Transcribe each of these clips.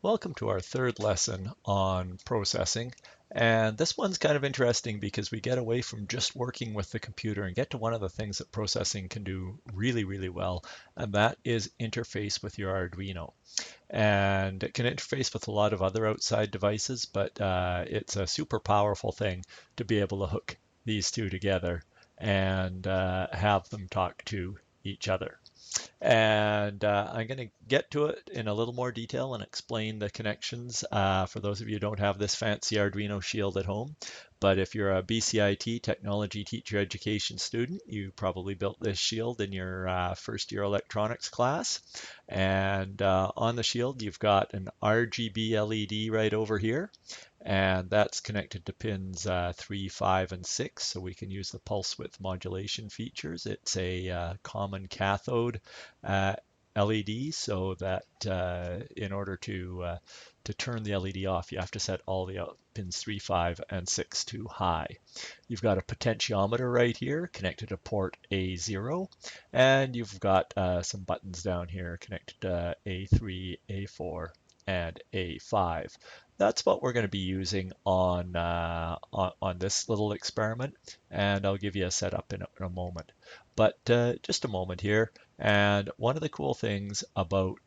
Welcome to our third lesson on processing. And this one's kind of interesting because we get away from just working with the computer and get to one of the things that processing can do really, really well, and that is interface with your Arduino. And it can interface with a lot of other outside devices, but it's a super powerful thing to be able to hook these two together and have them talk to each other. And I'm going to get to it in a little more detail and explain the connections for those of you who don't have this fancy Arduino shield at home. But if you're a BCIT technology teacher education student, you probably built this shield in your first year electronics class. And on the shield, you've got an RGB LED right over here. And that's connected to pins 3, 5, and 6, so we can use the pulse width modulation features. It's a common cathode LED, so that in order to turn the LED off, you have to set all the pins 3, 5, and 6 to high. You've got a potentiometer right here connected to port A0, and you've got some buttons down here connected to A3, A4, and A5. That's what we're going to be using on this little experiment, and I'll give you a setup in a moment. But just a moment here, and one of the cool things about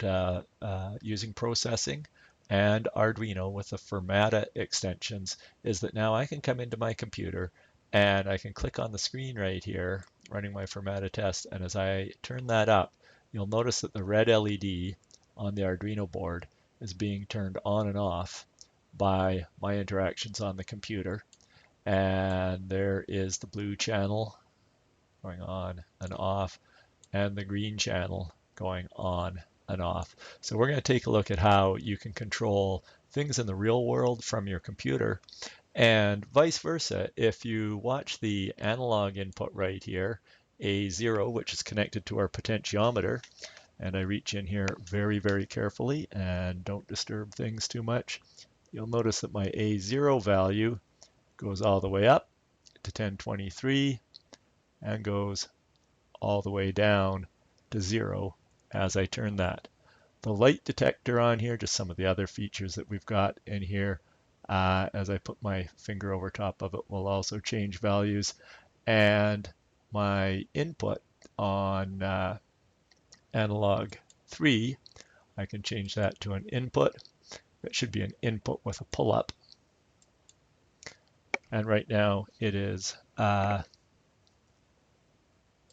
using processing and Arduino with the Firmata extensions is that now I can come into my computer and I can click on the screen right here, running my Firmata test, and as I turn that up, you'll notice that the red LED on the Arduino board is being turned on and off by my interactions on the computer. And there is the blue channel going on and off, and the green channel going on and off. So we're going to take a look at how you can control things in the real world from your computer, and vice versa. If you watch the analog input right here, A0, which is connected to our potentiometer, and I reach in here very, very carefully and don't disturb things too much, you'll notice that my A0 value goes all the way up to 1023 and goes all the way down to 0 as I turn that. The light detector on here, just some of the other features that we've got in here, as I put my finger over top of it, will also change values. And my input on analog 3, I can change that to an input. It should be an input with a pull-up. And right now it is,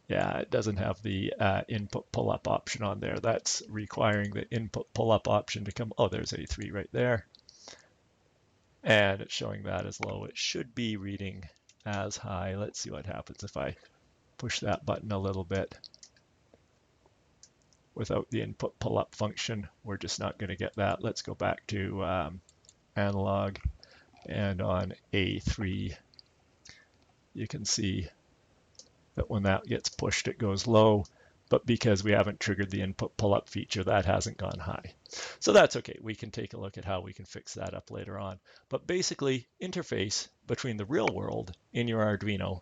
it doesn't have the input pull-up option on there. That's requiring the input pull-up option to come. Oh, there's A3 right there. And it's showing that as low. It should be reading as high. Let's see what happens if I push that button a little bit. Without the input pull-up function, we're just not going to get that. Let's go back to analog, and on A3, you can see that when that gets pushed, it goes low, but because we haven't triggered the input pull-up feature, that hasn't gone high. So that's okay. We can take a look at how we can fix that up later on. But basically, interface between the real world in your Arduino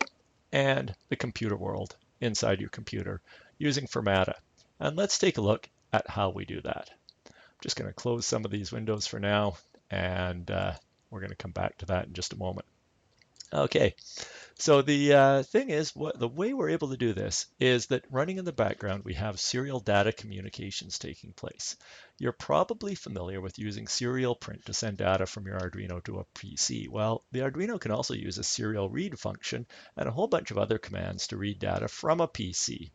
and the computer world inside your computer using Firmata. And let's take a look at how we do that. I'm just going to close some of these windows for now, and we're going to come back to that in just a moment. Okay, so the thing is, the way we're able to do this is that running in the background, we have serial data communications taking place. You're probably familiar with using serial print to send data from your Arduino to a PC. Well, the Arduino can also use a serial read function and a whole bunch of other commands to read data from a PC.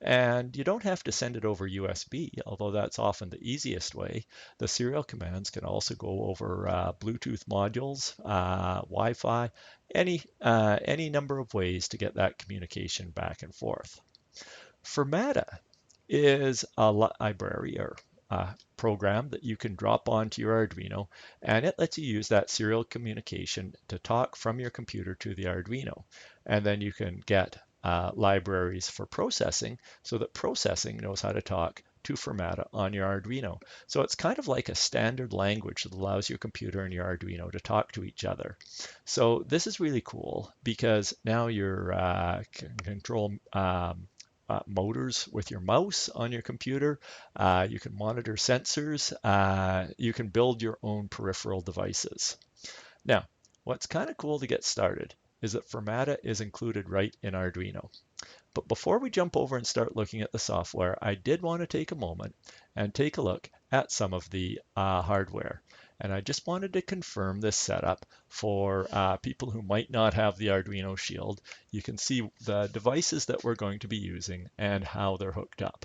And you don't have to send it over USB, although that's often the easiest way. The serial commands can also go over Bluetooth modules, Wi-Fi, any number of ways to get that communication back and forth. Firmata is a library or a program that you can drop onto your Arduino, and it lets you use that serial communication to talk from your computer to the Arduino. And then you can get libraries for processing so that processing knows how to talk to Firmata on your Arduino. So it's kind of like a standard language that allows your computer and your Arduino to talk to each other. So this is really cool because now you can control motors with your mouse on your computer. You can monitor sensors. You can build your own peripheral devices. Now, what's kind of cool to get started is that Firmata is included right in Arduino. But before we jump over and start looking at the software, I did want to take a moment and take a look at some of the hardware. And I just wanted to confirm this setup for people who might not have the Arduino Shield. You can see the devices that we're going to be using and how they're hooked up.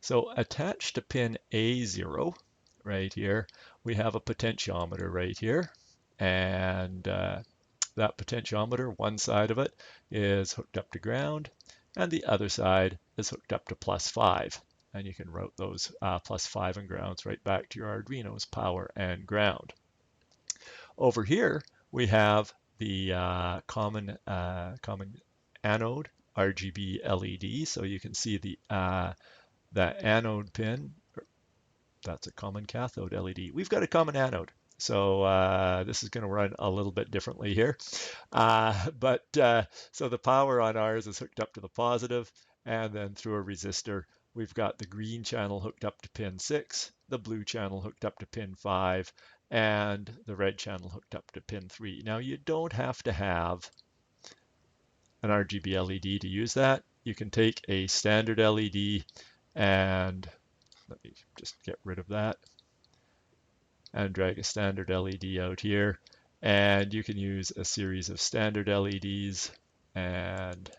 So attached to pin A0 right here, we have a potentiometer right here. And that potentiometer, one side of it is hooked up to ground, and the other side is hooked up to +5. And you can route those +5 and grounds right back to your Arduino's power and ground. Over here, we have the common anode RGB LED. So you can see the anode pin. That's a common cathode LED. We've got a common anode. So this is going to run a little bit differently here. So the power on ours is hooked up to the positive, and then through a resistor, we've got the green channel hooked up to pin 6, the blue channel hooked up to pin 5, and the red channel hooked up to pin 3. Now you don't have to have an RGB LED to use that. You can take a standard LED, and let me just get rid of that and drag a standard LED out here. And you can use a series of standard LEDs, and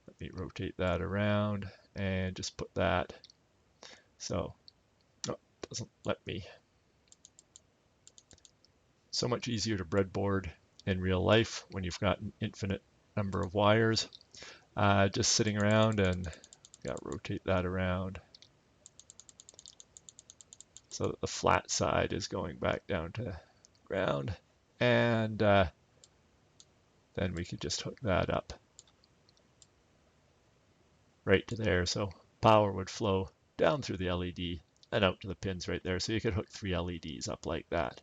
let me rotate that around and just put that. So, oh, it doesn't let me. So much easier to breadboard in real life when you've got an infinite number of wires just sitting around, and got to rotate that around so that the flat side is going back down to ground, and then we could just hook that up right to there. So power would flow down through the LED and out to the pins right there. So you could hook 3 LEDs up like that.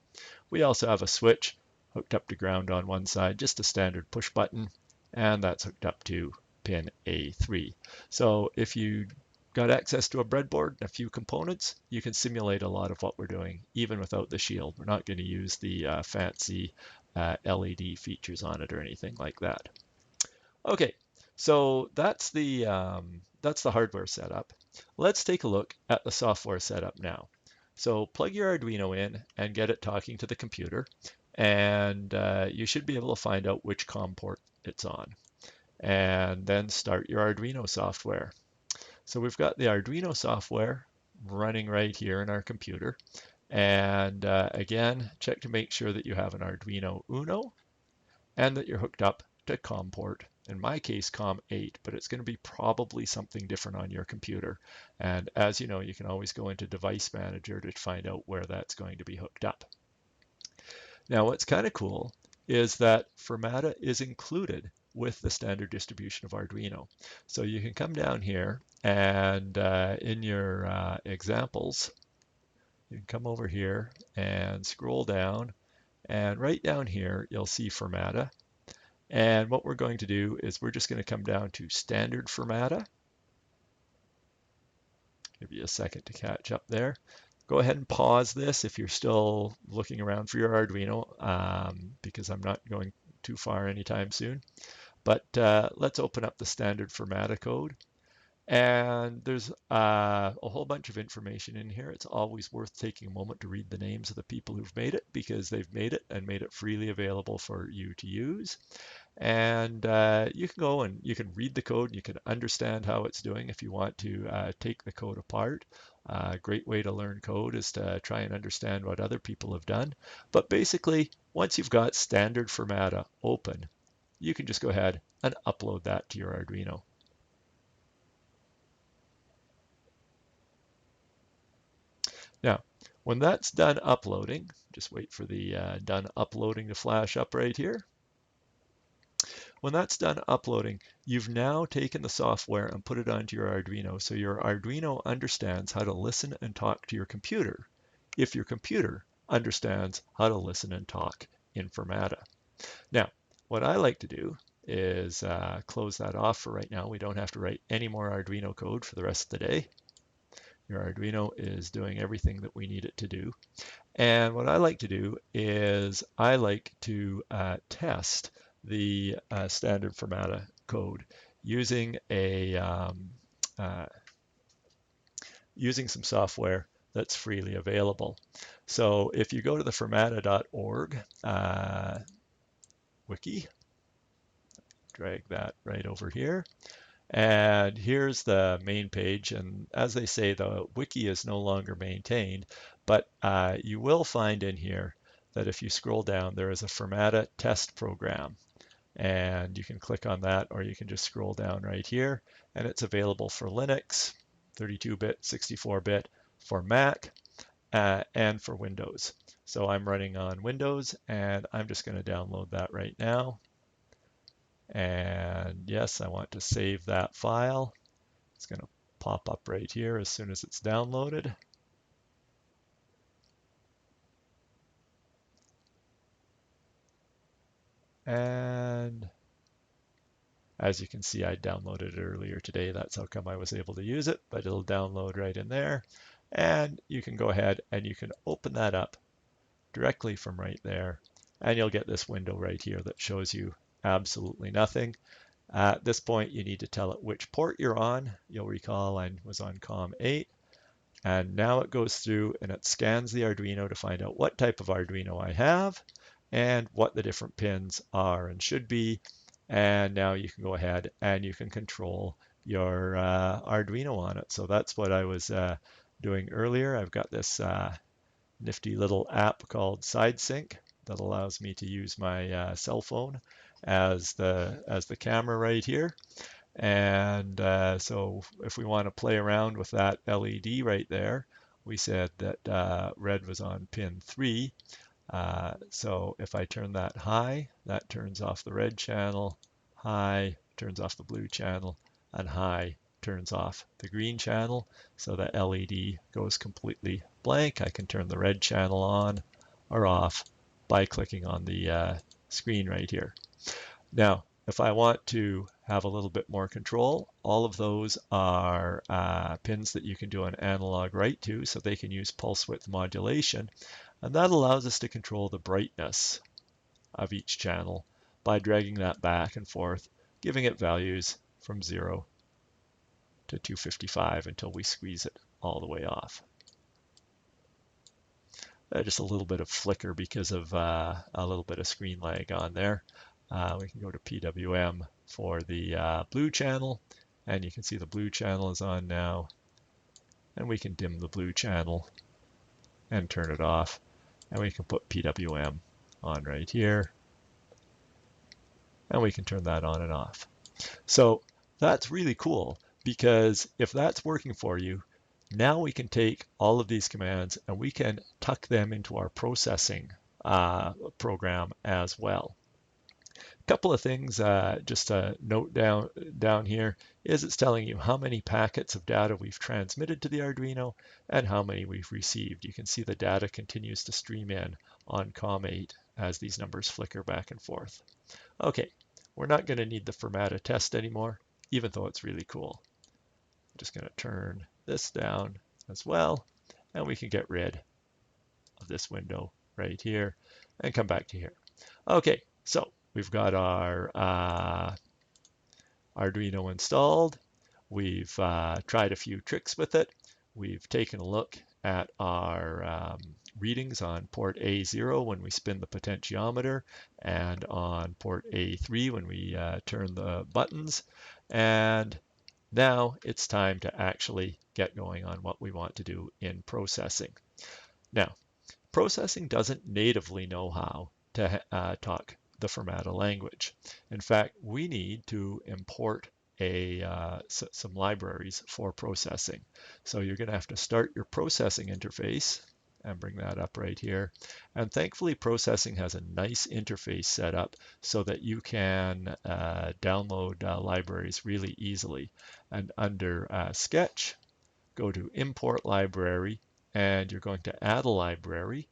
We also have a switch hooked up to ground on one side, just a standard push button, and that's hooked up to pin A3. So if you got access to a breadboard and a few components, you can simulate a lot of what we're doing, even without the shield. We're not going to use the fancy LED features on it or anything like that. Okay, so that's the hardware setup. Let's take a look at the software setup now. So plug your Arduino in and get it talking to the computer, and you should be able to find out which COM port it's on. And then start your Arduino software. So we've got the Arduino software running right here in our computer. And again, check to make sure that you have an Arduino Uno and that you're hooked up to COM port. In my case, COM 8, but it's going to be probably something different on your computer. And as you know, you can always go into Device Manager to find out where that's going to be hooked up. Now, what's kind of cool is that Firmata is included with the standard distribution of Arduino. So you can come down here and in your examples, you can come over here and scroll down, and right down here, you'll see Firmata. And what we're going to do is we're just going to come down to standard Firmata. Give you a second to catch up there. Go ahead and pause this if you're still looking around for your Arduino, because I'm not going too far anytime soon. But let's open up the standard Firmata code. And there's a whole bunch of information in here. It's always worth taking a moment to read the names of the people who've made it, because they've made it and made it freely available for you to use. And you can go and you can read the code and you can understand how it's doing if you want to take the code apart. A great way to learn code is to try and understand what other people have done. But basically, once you've got standard Firmata open, you can just go ahead and upload that to your Arduino. Now, when that's done uploading, just wait for the done uploading to flash up right here. When that's done uploading, you've now taken the software and put it onto your Arduino, so your Arduino understands how to listen and talk to your computer if your computer understands how to listen and talk in Firmata. Now, what I like to do is close that off for right now. We don't have to write any more Arduino code for the rest of the day. Your Arduino is doing everything that we need it to do. And what I like to do is I like to test the standard Firmata code using uh, using some software that's freely available. So if you go to the firmata.org wiki, drag that right over here, and here's the main page. And as they say, the wiki is no longer maintained, but you will find in here that if you scroll down, there is a Firmata test program. And you can click on that, or you can just scroll down right here, and it's available for Linux, 32-bit, 64-bit, for Mac, and for Windows. So I'm running on Windows, and I'm just going to download that right now. And yes, I want to save that file. It's going to pop up right here as soon as it's downloaded. And as you can see, I downloaded it earlier today. That's how come I was able to use it, but it'll download right in there. And you can go ahead and you can open that up directly from right there. And you'll get this window right here that shows you absolutely nothing. At this point, you need to tell it which port you're on. You'll recall I was on COM 8. And now it goes through and it scans the Arduino to find out what type of Arduino I have and what the different pins are and should be. And now you can go ahead and you can control your Arduino on it. So that's what I was doing earlier. I've got this nifty little app called SideSync that allows me to use my cell phone as the camera right here. And so if we want to play around with that LED right there, we said that red was on pin 3. So if I turn that high, that turns off the red channel, high turns off the blue channel, and high turns off the green channel. So the LED goes completely blank. I can turn the red channel on or off by clicking on the screen right here. Now, if I want to have a little bit more control, all of those are pins that you can do an analog write to, so they can use pulse width modulation. And that allows us to control the brightness of each channel by dragging that back and forth, giving it values from 0 to 255 until we squeeze it all the way off. Just a little bit of flicker because of a little bit of screen lag on there. We can go to PWM for the blue channel, and you can see the blue channel is on now. And we can dim the blue channel and turn it off. And we can put PWM on right here. And we can turn that on and off. So that's really cool, because if that's working for you, now we can take all of these commands and we can tuck them into our processing program as well. A couple of things just to note down here is it's telling you how many packets of data we've transmitted to the Arduino and how many we've received. You can see the data continues to stream in on COM8 as these numbers flicker back and forth. Okay, we're not going to need the Firmata test anymore, even though it's really cool. I'm just going to turn this down as well, and we can get rid of this window right here and come back to here. Okay, so we've got our Arduino installed. We've tried a few tricks with it. We've taken a look at our readings on port A0 when we spin the potentiometer and on port A3 when we turn the buttons. And now it's time to actually get going on what we want to do in processing. Now, processing doesn't natively know how to talk the Firmata language. In fact, we need to import some libraries for processing. So you're going to have to start your processing interface and bring that up right here. And thankfully, processing has a nice interface set up so that you can download libraries really easily. And under Sketch, go to Import Library, and you're going to add a library,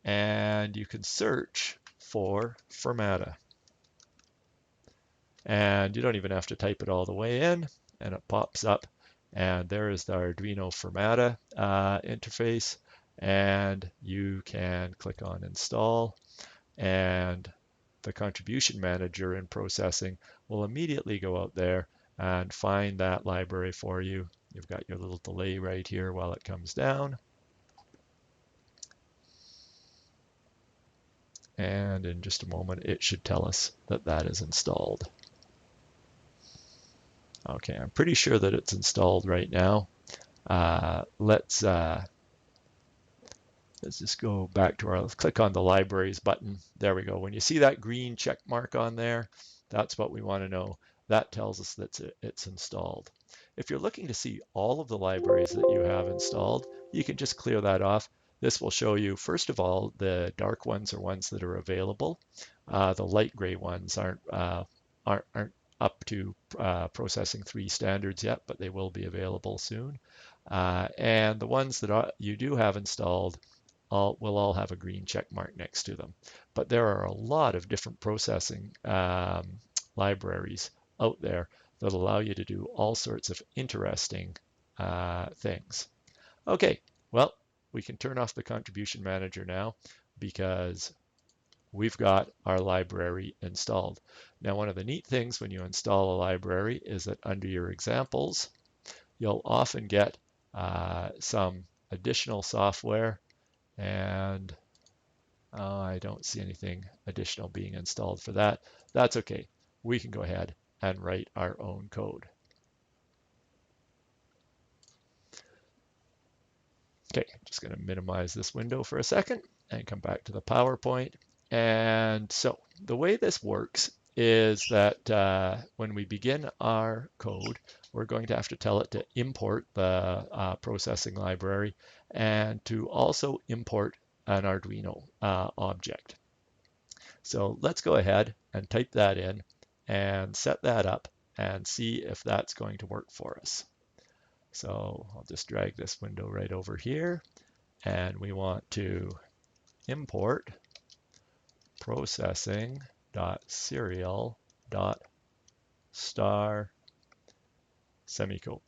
and you can search for Firmata. And you don't even have to type it all the way in, and it pops up. And there is the Arduino Firmata interface. And you can click on install, and the contribution manager in processing will immediately go out there and find that library for you. You've got your little delay right here while it comes down. And in just a moment, it should tell us that that is installed. Okay, I'm pretty sure that it's installed right now. Let's just go back to let's click on the libraries button. There we go. When you see that green check mark on there, that's what we want to know. That tells us that it's installed. If you're looking to see all of the libraries that you have installed, you can just clear that off. This will show you, first of all, the dark ones are ones that are available. The light gray ones aren't up to processing 3 standards yet, but they will be available soon. And the ones that you do have installed will all have a green check mark next to them. But there are a lot of different processing libraries out there that allow you to do all sorts of interesting things. Okay, well, we can turn off the contribution manager now because we've got our library installed. Now, one of the neat things when you install a library is that under your examples, you'll often get some additional software, and I don't see anything additional being installed for that. That's okay. We can go ahead and write our own code. Okay, just going to minimize this window for a second and come back to the PowerPoint. And so the way this works is that when we begin our code, we're going to have to tell it to import the processing library and to also import an Arduino object. So let's go ahead and type that in and set that up and see if that's going to work for us. So I'll just drag this window right over here, and we want to import processing.serial.star semicolon.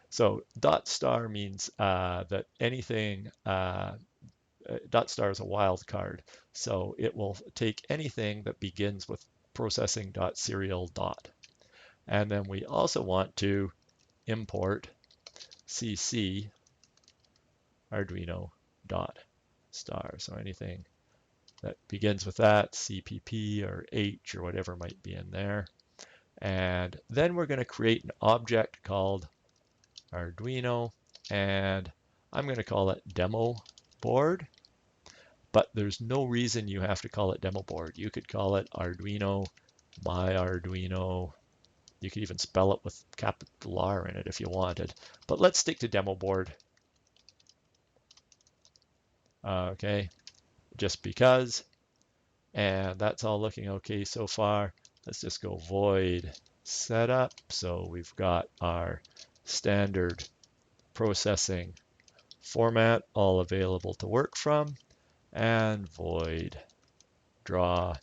So dot star means that anything, dot star is a wildcard. So it will take anything that begins with processing.serial dot. And then we also want to import cc Arduino dot star. So anything that begins with that, CPP or H or whatever might be in there. And then we're going to create an object called Arduino, and I'm going to call it demo board. But there's no reason you have to call it demo board. You could call it Arduino, my Arduino. You could even spell it with capital R in it if you wanted. But let's stick to demo board. Okay, just because. And that's all looking okay so far. Let's just go void setup. So we've got our standard processing format all available to work from, and void draw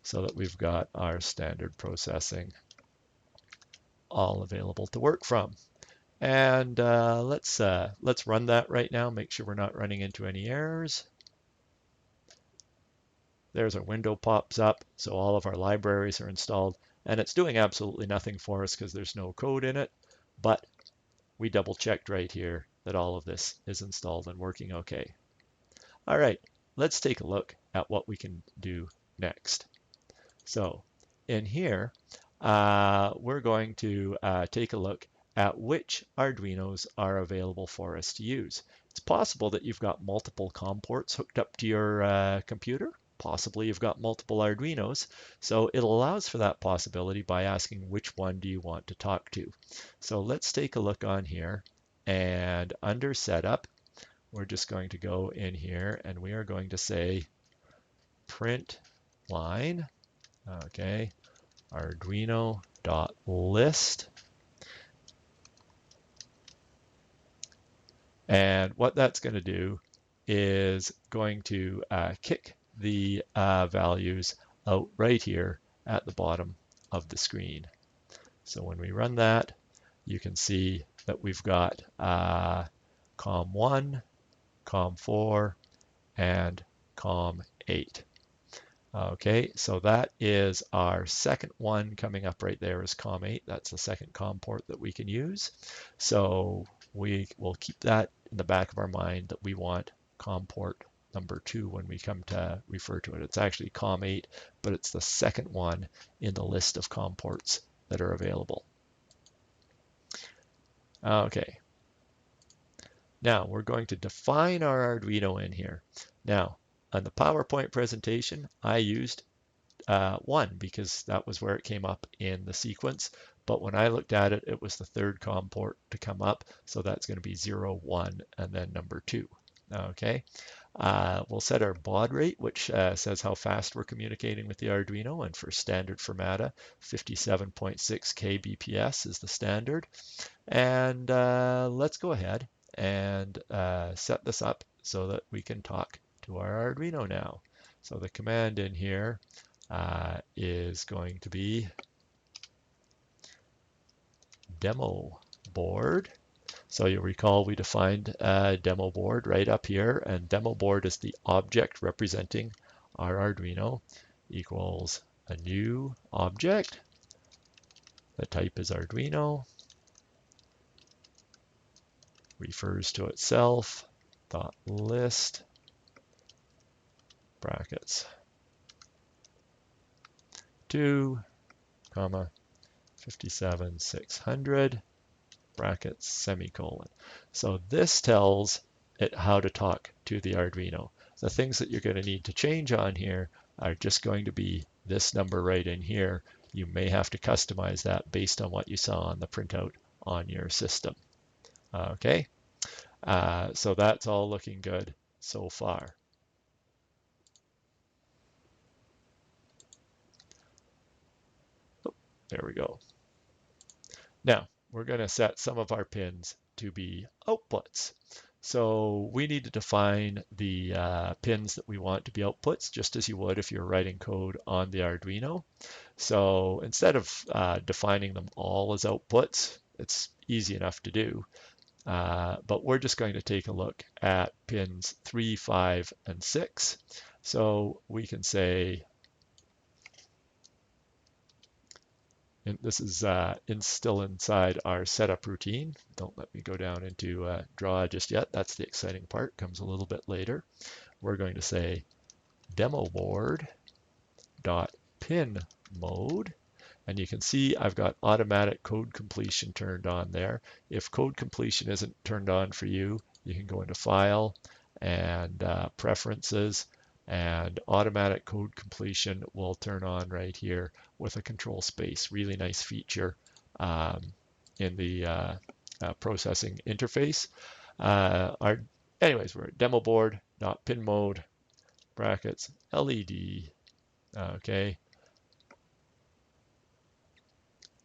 so that we've got our standard processing all available to work from. And let's run that right now, make sure we're not running into any errors. There's our window pops up, so all of our libraries are installed, and it's doing absolutely nothing for us because there's no code in it, but we double checked right here that all of this is installed and working okay. All right, let's take a look at what we can do next. So in here, we're going to take a look at which Arduinos are available for us to use. It's possible that you've got multiple COM ports hooked up to your computer. Possibly you've got multiple Arduinos. So it allows for that possibility by asking which one do you want to talk to. So let's take a look on here, and under setup, we're just going to go in here and we are going to say print line, okay, Arduino.list. And what that's going to do is going to kick the values out right here at the bottom of the screen. So when we run that, you can see that we've got COM1, COM4, and COM8. Okay, so that is our second one coming up right there is COM8. That's the second COM port that we can use. So we will keep that in the back of our mind that we want COM port number 2 when we come to refer to it. It's actually COM8, but it's the second one in the list of COM ports that are available. Okay, now we're going to define our Arduino in here. Now, on the PowerPoint presentation, I used 1 because that was where it came up in the sequence. But when I looked at it, it was the third COM port to come up. So that's going to be 0, 1, and then number 2. Okay. We'll set our baud rate, which says how fast we're communicating with the Arduino. And for standard Firmata, 57.6 kbps is the standard. And let's go ahead and set this up so that we can talk to our Arduino now. So the command in here is going to be demo board. So you'll recall we defined demo board right up here, and demo board is the object representing our Arduino equals a new object. The type is Arduino, refers to itself, dot list, brackets, 2, comma, 57,600, brackets, semicolon. So this tells it how to talk to the Arduino. The things that you're going to need to change on here are just going to be this number right in here. You may have to customize that based on what you saw on the printout on your system. Okay, so that's all looking good so far. Oh, there we go. Now, we're going to set some of our pins to be outputs. So we need to define the pins that we want to be outputs, just as you would if you're writing code on the Arduino. So instead of defining them all as outputs, it's easy enough to do. But we're just going to take a look at pins 3, 5, and 6. So we can say, and this is still inside our setup routine. Don't let me go down into draw just yet. That's the exciting part, comes a little bit later. We're going to say demo board dot pin mode. And you can see I've got automatic code completion turned on there. If code completion isn't turned on for you, you can go into File and Preferences, and automatic code completion will turn on right here with a control space. Really nice feature in the processing interface. Anyways, we're at demo board dot pin mode brackets LED. Okay.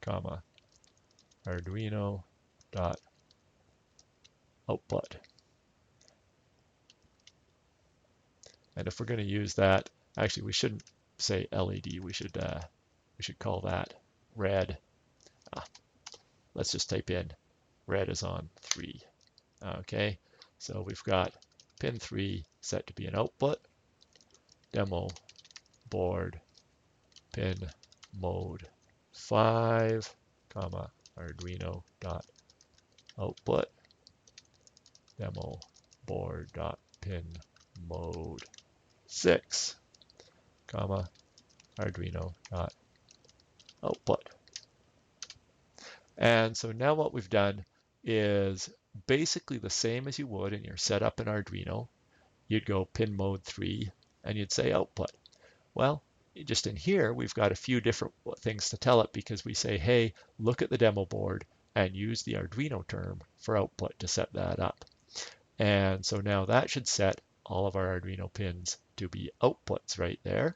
Comma, Arduino dot output. And if we're going to use that, actually we shouldn't say LED. We should call that red. Let's just type in red is on 3. Okay, so we've got pin 3 set to be an output. Demo board pin mode 5, comma, Arduino dot output, demo board dot pin mode 6, comma, Arduino dot output. And so now what we've done is basically the same as you would in your setup in Arduino. You'd go pin mode 3 and you'd say output. Well, just in here, we've got a few different things to tell it because we say, hey, look at the demo board and use the Arduino term for output to set that up. And so now that should set all of our Arduino pins to be outputs right there.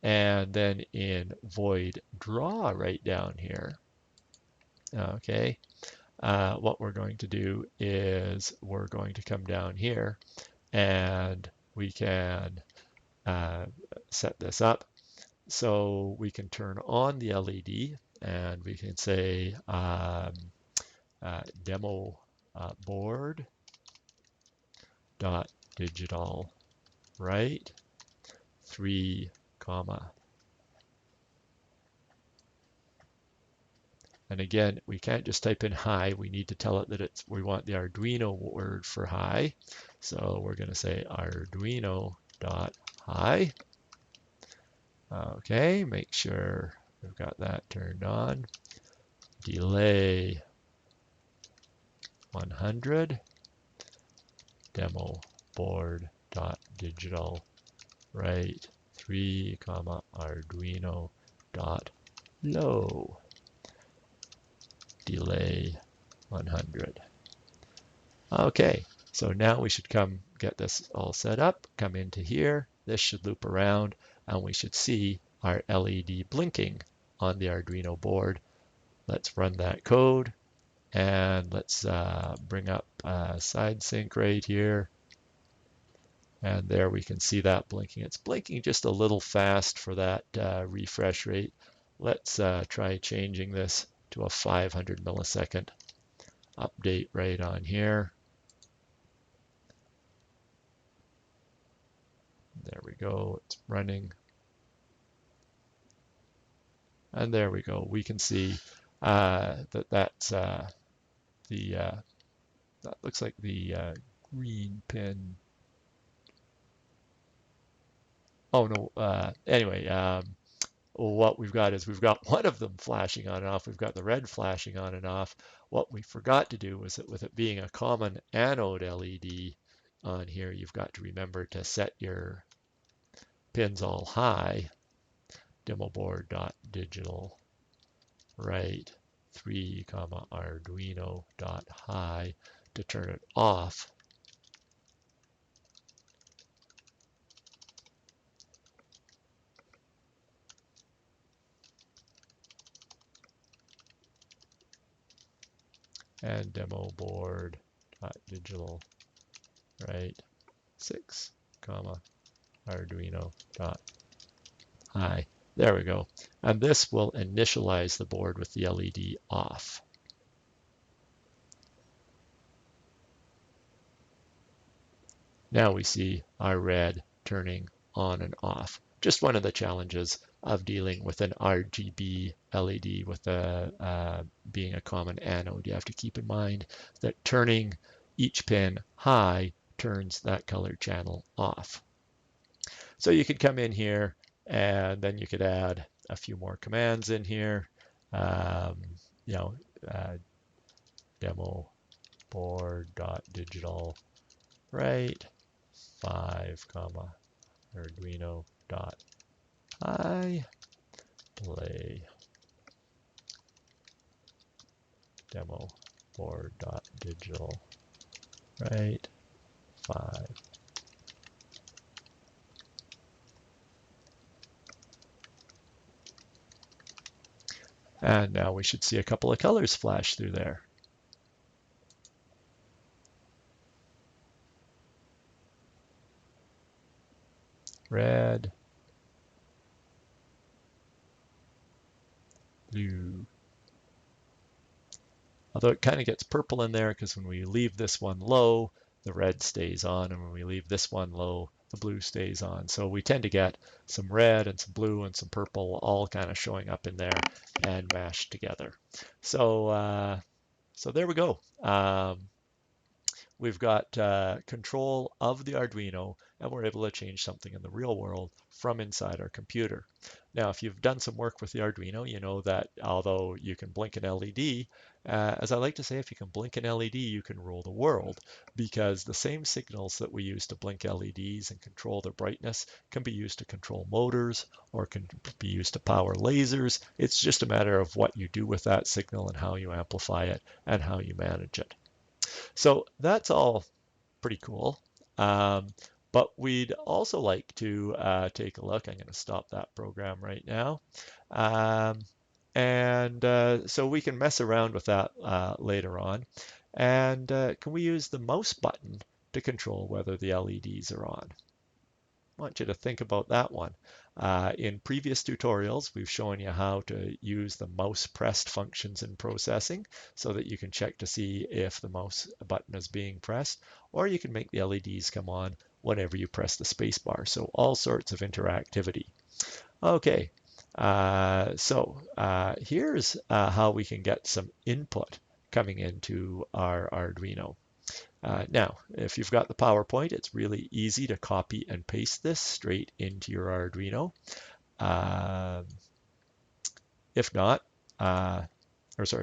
And then in void draw right down here, okay, what we're going to do is we're going to come down here and we can set this up. So we can turn on the LED and we can say demo board dot digital right 3 comma. And again, we can't just type in high. We need to tell it that we want the Arduino word for high. So we're going to say Arduino dot high. Okay, make sure we've got that turned on. Delay 100. Demo board dot digital right 3 comma Arduino dot low. Delay 100. Okay, so now we should come get this all set up, come into here. This should loop around and we should see our LED blinking on the Arduino board. Let's run that code and let's bring up side sync right here. And there we can see that blinking. It's blinking just a little fast for that refresh rate. Let's try changing this to a 500 millisecond update right on here. There we go, it's running. And there we go. We can see that's that looks like the green pin. Oh no, anyway, what we've got is we've got one of them flashing on and off. We've got the red flashing on and off. What we forgot to do was that with it being a common anode LED on here, you've got to remember to set your pins all high. Demo board dot digital right 3 comma Arduino dot high to turn it off. And demo board dot digital right 6 comma Arduino dot high. There we go. And this will initialize the board with the LED off. Now we see our red turning on and off. Just one of the challenges of dealing with an RGB LED with being a common anode. You have to keep in mind that turning each pin high turns that color channel off. So you could come in here and then you could add a few more commands in here. You know, demo board dot digital right 5 comma Arduino dot high play demo board dot digital right 5. And now we should see a couple of colors flash through there. Red, blue. Although it kind of gets purple in there because when we leave this one low, the red stays on, and when we leave this one low, the blue stays on. So we tend to get some red and some blue and some purple all kind of showing up in there and mashed together. So so there we go. We've got control of the Arduino, and we're able to change something in the real world from inside our computer. Now, if you've done some work with the Arduino, you know that although you can blink an LED, as I like to say, if you can blink an LED, you can rule the world, because the same signals that we use to blink LEDs and control their brightness can be used to control motors or can be used to power lasers. It's just a matter of what you do with that signal and how you amplify it and how you manage it. So that's all pretty cool. But we'd also like to take a look. I'm going to stop that program right now. So we can mess around with that later on. And can we use the mouse button to control whether the LEDs are on? want you to think about that one. In previous tutorials, we've shown you how to use the mouse pressed functions in processing so that you can check to see if the mouse button is being pressed, or you can make the LEDs come on whenever you press the space bar. So all sorts of interactivity. Okay, here's how we can get some input coming into our Arduino. Now, if you've got the PowerPoint, it's really easy to copy and paste this straight into your Arduino. If not,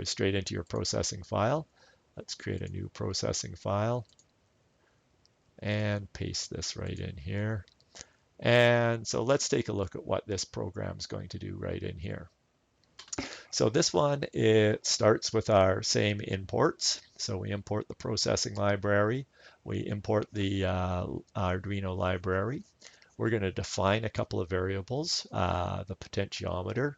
straight into your processing file. Let's create a new processing file and paste this right in here. And so let's take a look at what this program is going to do right in here. So this one, it starts with our same imports. So we import the processing library. We import the Arduino library. We're going to define a couple of variables, the potentiometer.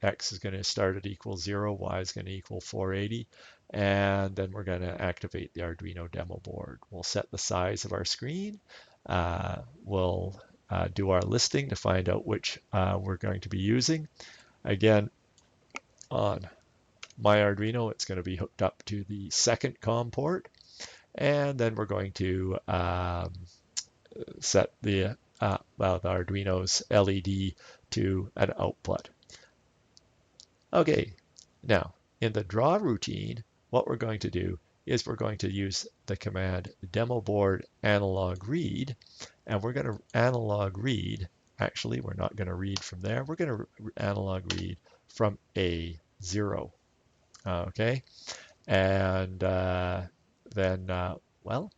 X is going to start at equal 0, Y is going to equal 480, and then we're going to activate the Arduino demo board. We'll set the size of our screen. We'll do our listing to find out which we're going to be using. Again, on my Arduino, it's going to be hooked up to the second COM port, and then we're going to set the Arduino's LED to an output. Okay, now in the draw routine, what we're going to do is we're going to use the command demo board analog read, and we're going to analog read. Actually, we're not going to read from there. We're going to analog read from A0. Okay, and then, well,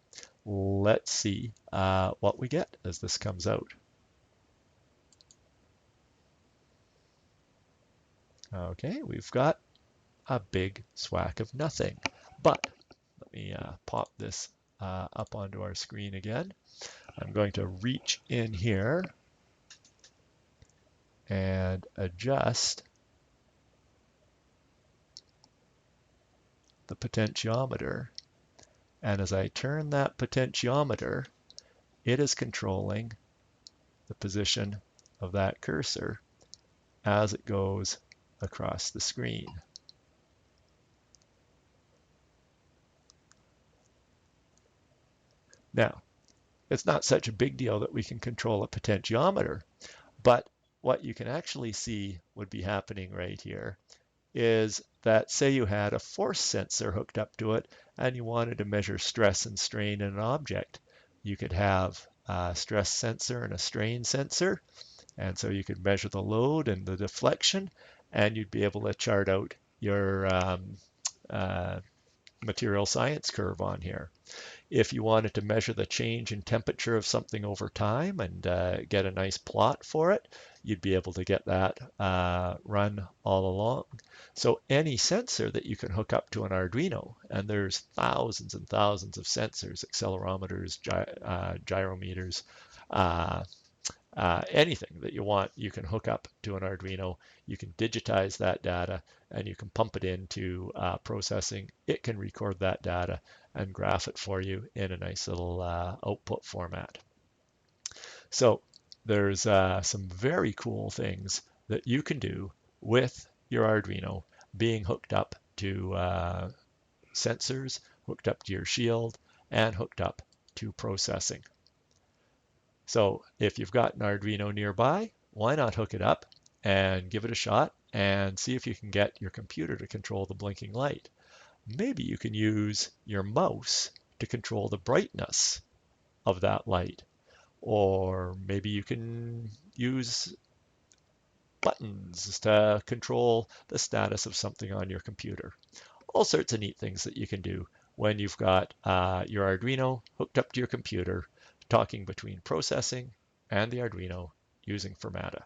let's see what we get as this comes out. Okay, we've got a big swack of nothing. But let me pop this up onto our screen again. I'm going to reach in here and adjust the potentiometer. And as I turn that potentiometer, it is controlling the position of that cursor as it goes across the screen. Now, it's not such a big deal that we can control a potentiometer, but what you can actually see would be happening right here is that, say you had a force sensor hooked up to it and you wanted to measure stress and strain in an object. You could have a stress sensor and a strain sensor, and so you could measure the load and the deflection, and you'd be able to chart out your material science curve on here. If you wanted to measure the change in temperature of something over time and get a nice plot for it, you'd be able to get that run all along. So any sensor that you can hook up to an Arduino, and there's thousands and thousands of sensors, accelerometers, gyrometers, anything that you want, you can hook up to an Arduino. You can digitize that data and you can pump it into processing. It can record that data and graph it for you in a nice little output format. So there's some very cool things that you can do with your Arduino being hooked up to sensors, hooked up to your shield, and hooked up to processing. So if you've got an Arduino nearby, why not hook it up and give it a shot and see if you can get your computer to control the blinking light. Maybe you can use your mouse to control the brightness of that light. Or maybe you can use buttons to control the status of something on your computer. All sorts of neat things that you can do when you've got your Arduino hooked up to your computer, talking between processing and the Arduino using Firmata.